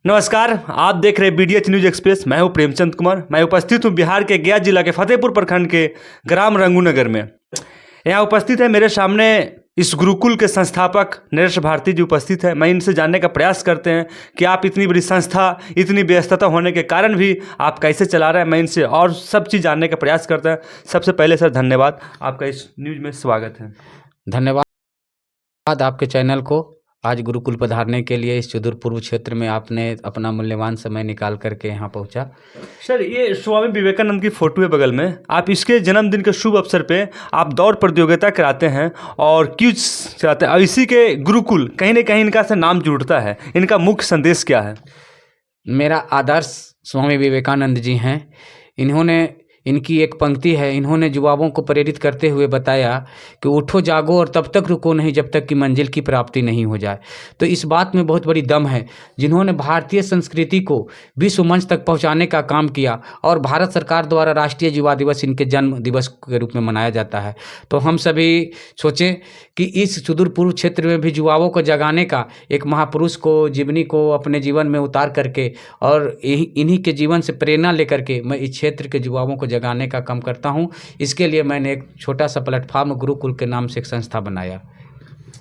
नमस्कार, आप देख रहे हैं बीडीएच न्यूज एक्सप्रेस। मैं हूं प्रेमचंद कुमार। मैं उपस्थित हूं बिहार के गया जिला के फतेहपुर प्रखंड के ग्राम रंगूनगर में। यहाँ उपस्थित है मेरे सामने इस गुरुकुल के संस्थापक नरेश भारती जी उपस्थित है। मैं इनसे जानने का प्रयास करते हैं कि आप इतनी बड़ी संस्था, इतनी व्यस्तता होने के कारण भी आप कैसे चला रहे हैं। मैं इनसे और सब चीज़ जानने का प्रयास करता है। सबसे पहले सर धन्यवाद, आपका इस न्यूज में स्वागत है। धन्यवाद आपके चैनल को आज गुरुकुल पधारने के लिए इस सुदूर पूर्व क्षेत्र में आपने अपना मूल्यवान समय निकाल करके यहाँ पहुँचा। सर, ये स्वामी विवेकानंद की फ़ोटो है बगल में। आप इसके जन्मदिन के शुभ अवसर पे आप दौड़ प्रतियोगिता कराते हैं और क्यों कराते हैं? और इसी के गुरुकुल कहीं ना कहीं इनका से नाम जुड़ता है। इनका मुख्य संदेश क्या है? मेरा आदर्श स्वामी विवेकानंद जी हैं। इनकी एक पंक्ति है, इन्होंने युवाओं को प्रेरित करते हुए बताया कि उठो जागो और तब तक रुको नहीं जब तक कि मंजिल की प्राप्ति नहीं हो जाए। तो इस बात में बहुत बड़ी दम है, जिन्होंने भारतीय संस्कृति को विश्व मंच तक पहुंचाने का काम किया और भारत सरकार द्वारा राष्ट्रीय युवा दिवस इनके जन्म दिवस के रूप में मनाया जाता है। तो हम सभी सोचें कि इस सुदूर पूर्व क्षेत्र में भी युवाओं को जगाने का, एक महापुरुष को, जीवनी को अपने जीवन में उतार करके और इन्हीं के जीवन से प्रेरणा लेकर के मैं इस क्षेत्र के युवाओं को जगाने का काम करता हूं। इसके लिए मैंने एक छोटा सा प्लेटफॉर्म गुरुकुल के नाम से एक संस्था बनाया।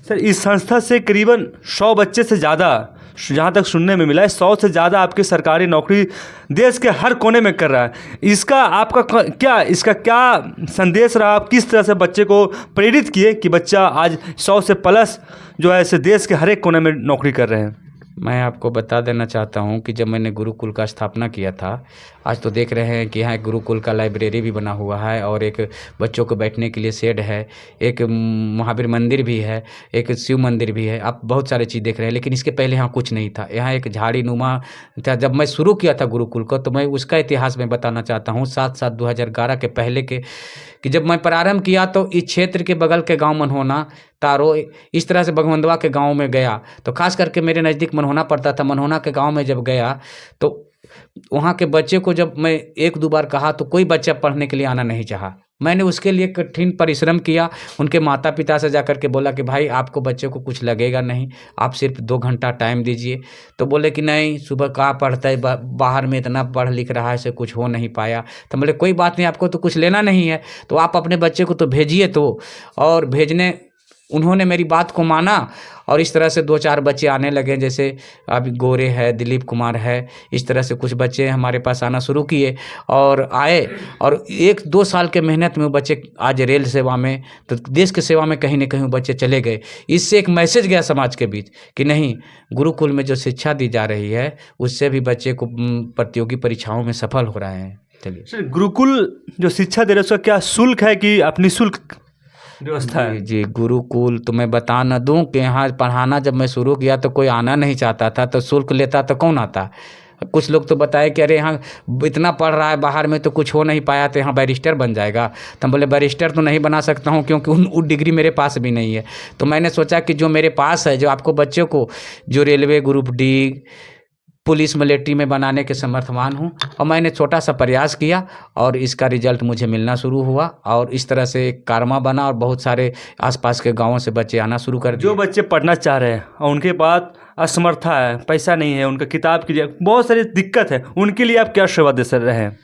सर, इस संस्था से करीबन 100 बच्चे से ज़्यादा, जहाँ तक सुनने में मिला है, 100 से ज़्यादा आपकी सरकारी नौकरी देश के हर कोने में कर रहा है। इसका क्या संदेश रहा? आप किस तरह से बच्चे को प्रेरित किए कि बच्चा आज 100 से प्लस जो है इसे देश के हर एक कोने में नौकरी कर रहे हैं? मैं आपको बता देना चाहता हूं कि जब मैंने गुरुकुल का स्थापना किया था, आज तो देख रहे हैं कि यहाँ एक गुरुकुल का लाइब्रेरी भी बना हुआ है और एक बच्चों को बैठने के लिए शेड है, एक महावीर मंदिर भी है, एक शिव मंदिर भी है। आप बहुत सारे चीज़ देख रहे हैं, लेकिन इसके पहले यहाँ कुछ नहीं था। यहाँ एक झाड़ी नुमा था। जब मैं शुरू किया था गुरुकुल को, तो मैं उसका इतिहास में बताना चाहता हूँ। 7/7/2011 के पहले के कि जब मैं प्रारंभ किया तो इस क्षेत्र के बगल के गांव मनहोना, तारो, इस तरह से भगवंदवा के गांव में गया तो खास करके मेरे नज़दीक मनहोना पड़ता था। मनहोना के गांव में जब गया तो वहाँ के बच्चे को जब मैं 1-2 बार कहा तो कोई बच्चा पढ़ने के लिए आना नहीं चाहा। मैंने उसके लिए कठिन परिश्रम किया। उनके माता पिता से जाकर के बोला कि भाई आपको बच्चे को कुछ लगेगा नहीं, आप सिर्फ 2 घंटा टाइम दीजिए। तो बोले कि नहीं, सुबह कहाँ पढ़ता है, बाहर में इतना पढ़ लिख रहा है, इसे कुछ हो नहीं पाया। तो बोले कोई बात नहीं, आपको तो कुछ लेना नहीं है तो आप अपने बच्चे को तो भेजिए। तो और भेजने उन्होंने मेरी बात को माना और इस तरह से 2-4 बच्चे आने लगे। जैसे अभी गोरे है, दिलीप कुमार है, इस तरह से कुछ बच्चे हमारे पास आना शुरू किए और आए और 1-2 साल के मेहनत में वो बच्चे आज रेल सेवा में, तो देश की सेवा में कहीं ना कहीं बच्चे चले गए। इससे एक मैसेज गया समाज के बीच कि नहीं, गुरुकुल में जो शिक्षा दी जा रही है उससे भी बच्चे को प्रतियोगी परीक्षाओं में सफल हो रहे हैं। चलिए, गुरुकुल जो शिक्षा दे रहे हैं उसका क्या शुल्क है कि अपनी शुल्क व्यवस्था है? जी, गुरुकुल तो मैं बता न दूं कि यहाँ पढ़ाना जब मैं शुरू किया तो कोई आना नहीं चाहता था, तो शुल्क लेता तो कौन आता। कुछ लोग तो बताए कि अरे यहाँ इतना पढ़ रहा है बाहर में तो कुछ हो नहीं पाया तो यहाँ बैरिस्टर बन जाएगा। तो हम बोले बैरिस्टर तो नहीं बना सकता हूँ क्योंकि उन डिग्री मेरे पास भी नहीं है। तो मैंने सोचा कि जो मेरे पास है, जो आपको बच्चों को जो railway group D, police, military में बनाने के समर्थवान हूँ और मैंने छोटा सा प्रयास किया और इसका रिजल्ट मुझे मिलना शुरू हुआ और इस तरह से एक कारवा बना और बहुत सारे आसपास के गांवों से बच्चे आना शुरू कर दिए। जो बच्चे पढ़ना चाह रहे हैं और उनके पास असमर्था है, पैसा नहीं है, उनका किताब की बहुत सारी दिक्कत है, उनके लिए आप क्या सेवा दे रहे हैं?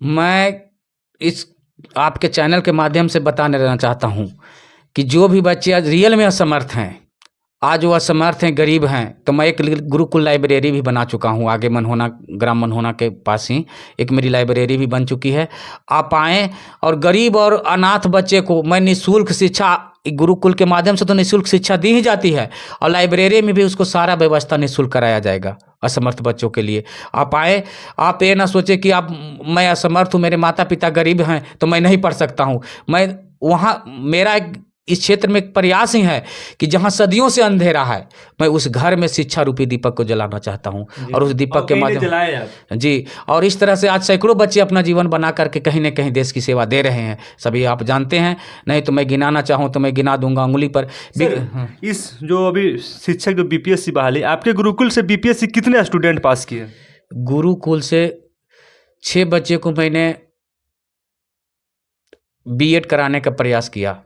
मैं इस आपके चैनल के माध्यम से बताने रहना चाहता हूँ कि जो भी बच्चे आज रियल में असमर्थ हैं, आज वो असमर्थ हैं, गरीब हैं, तो मैं एक गुरुकुल लाइब्रेरी भी बना चुका हूँ। आगे मनहोना, ग्राम मनहोना के पास ही एक मेरी लाइब्रेरी भी बन चुकी है। आप आएँ और गरीब और अनाथ बच्चे को मैं निःशुल्क शिक्षा, गुरुकुल के माध्यम से तो निःशुल्क शिक्षा दी ही जाती है और लाइब्रेरी में भी उसको सारा व्यवस्था निःशुल्क कराया जाएगा असमर्थ बच्चों के लिए। आप आए, आप ये ना सोचे कि मैं असमर्थ हूँ, मेरे माता पिता गरीब हैं तो मैं नहीं पढ़ सकता हूँ। मैं वहाँ, मेरा इस क्षेत्र में एक प्रयास ही है कि जहाँ सदियों से अंधेरा है, मैं उस घर में शिक्षा रूपी दीपक को जलाना चाहता हूँ और उस दीपक के माध्यम जी, और इस तरह से आज सैकड़ों बच्चे अपना जीवन बना करके कहीं ना कहीं देश की सेवा दे रहे हैं। सभी आप जानते हैं, नहीं तो मैं गिनाना चाहूँ तो मैं गिना दूंगा उंगली पर। इस जो अभी शिक्षक जो बीपीएससी बहाली, आपके गुरुकुल से बीपीएससी कितने स्टूडेंट पास किए? गुरुकुल से 6 बच्चे को मैंने बीएड कराने का प्रयास किया।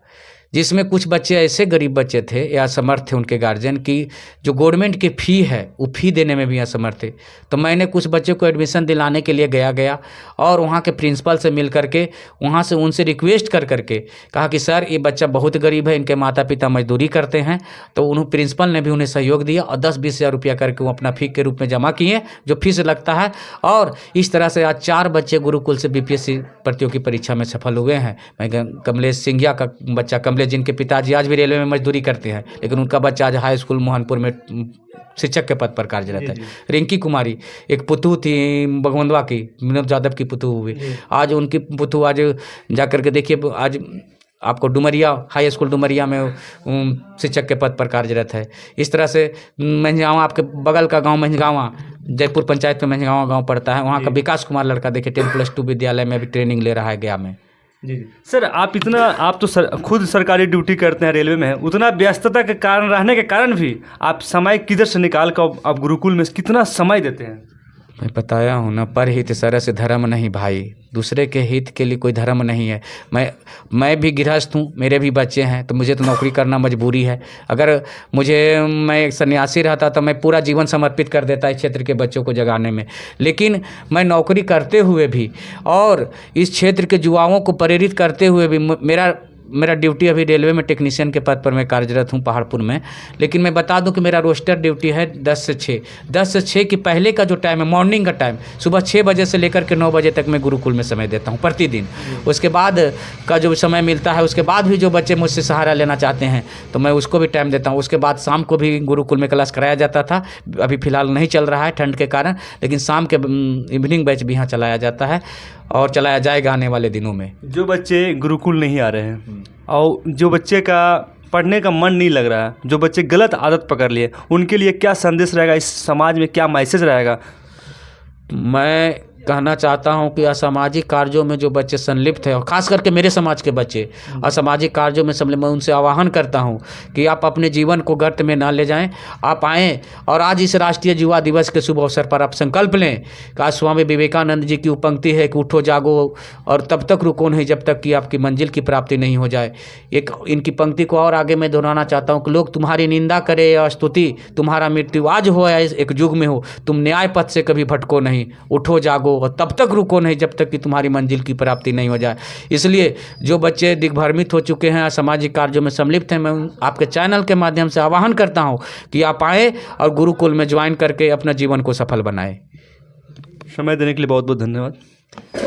जिसमें कुछ बच्चे ऐसे गरीब बच्चे थे या असमर्थ थे, उनके गार्जियन की जो गवर्नमेंट की फ़ी है वो फ़ी देने में भी असमर्थ थे। तो मैंने कुछ बच्चों को एडमिशन दिलाने के लिए गया और वहाँ के प्रिंसिपल से मिल करके वहाँ से उनसे रिक्वेस्ट कर के कहा कि सर ये बच्चा बहुत गरीब है, इनके माता पिता मजदूरी करते हैं। तो उन्होंने प्रिंसिपल ने भी उन्हें सहयोग दिया और 10-20 हज़ार रुपया करके वो अपना फ़ी के रूप में जमा किए, जो फीस लगता है। और इस तरह से आज 4 बच्चे गुरुकुल से बीपीएससी प्रतियोगी परीक्षा में सफल हुए हैं। मैं कमलेश सिंघिया का बच्चा कमलेश, जिनके पिताजी आज भी रेलवे में मजदूरी करते हैं, लेकिन उनका बच्चा आज हाई स्कूल मोहनपुर में शिक्षक के पद पर कार्यरत है। रिंकी कुमारी एक पुतू थी भगवंदवा की, विनोद यादव की पुतू हुई, आज उनकी पुतू आज जा करके देखिए आज आपको डुमरिया हाई स्कूल डुमरिया में शिक्षक के पद पर कार्यरत है। इस तरह से मंझगांवा, आपके बगल का गांव मंझगांवा, जयपुर पंचायत में मंझगांवा गांव पड़ता है, वहाँ का विकास कुमार लड़का देखिए 10+2 विद्यालय में भी ट्रेनिंग ले रहा है गया में। जी सर, आप तो खुद सरकारी ड्यूटी करते हैं, रेलवे में है, उतना व्यस्तता के कारण रहने के कारण भी आप समय किधर से निकाल कर आप गुरुकुल में कितना समय देते हैं? मैं बताया हूँ ना, पर हित सरस धर्म नहीं भाई, दूसरे के हित के लिए कोई धर्म नहीं है। मैं भी गृहस्थ हूँ, मेरे भी बच्चे हैं, तो मुझे तो नौकरी करना मजबूरी है। अगर मैं एक सन्यासी रहता तो मैं पूरा जीवन समर्पित कर देता इस क्षेत्र के बच्चों को जगाने में, लेकिन मैं नौकरी करते हुए भी और इस क्षेत्र के युवाओं को प्रेरित करते हुए भी मेरा ड्यूटी अभी रेलवे में टेक्नीशियन के पद पर मैं कार्यरत हूँ पहाड़पुर में। लेकिन मैं बता दूं कि मेरा रोस्टर ड्यूटी है 10 से 6। 10 से 6 के पहले का जो टाइम है, मॉर्निंग का टाइम, सुबह 6 बजे से लेकर के 9 बजे तक मैं गुरुकुल में समय देता हूँ प्रतिदिन। उसके बाद का जो समय मिलता है, उसके बाद भी जो बच्चे मुझसे सहारा लेना चाहते हैं तो मैं उसको भी टाइम देता हूँ। उसके बाद शाम को भी गुरुकुल में क्लास कराया जाता था, अभी फ़िलहाल नहीं चल रहा है ठंड के कारण, लेकिन शाम के इवनिंग बैच भी यहाँ चलाया जाता है और चलाया जाएगा आने वाले दिनों में। जो बच्चे गुरुकुल नहीं आ रहे हैं और जो बच्चे का पढ़ने का मन नहीं लग रहा है, जो बच्चे गलत आदत पकड़ लिए, उनके लिए क्या संदेश रहेगा, इस समाज में क्या मैसेज रहेगा? मैं कहना चाहता हूं कि असामाजिक कार्यों में जो बच्चे संलिप्त हैं, और ख़ास करके मेरे समाज के बच्चे असामाजिक कार्यों में संलिप्त, मैं उनसे आह्वान करता हूं कि आप अपने जीवन को गर्त में ना ले जाएं, आप आएँ और आज इस राष्ट्रीय युवा दिवस के शुभ अवसर पर आप संकल्प लें कि आज स्वामी विवेकानंद जी की पंक्ति है कि उठो जागो और तब तक रुको नहीं जब तक कि आपकी मंजिल की प्राप्ति नहीं हो जाए। एक इनकी पंक्ति को और आगे मैं दोहराना चाहता हूँ कि लोग तुम्हारी निंदा करे या स्तुति, तुम्हारा मृत्यु आज हो या एक युग में हो, तुम न्याय पथ से कभी भटको नहीं, उठो जागो और तब तक रुको नहीं जब तक कि तुम्हारी मंजिल की प्राप्ति नहीं हो जाए। इसलिए जो बच्चे दिग्भ्रमित हो चुके हैं, सामाजिक कार्यों में सम्मिलित हैं, मैं आपके चैनल के माध्यम से आह्वान करता हूं कि आप आए और गुरुकुल में ज्वाइन करके अपना जीवन को सफल बनाएं। समय देने के लिए बहुत बहुत धन्यवाद।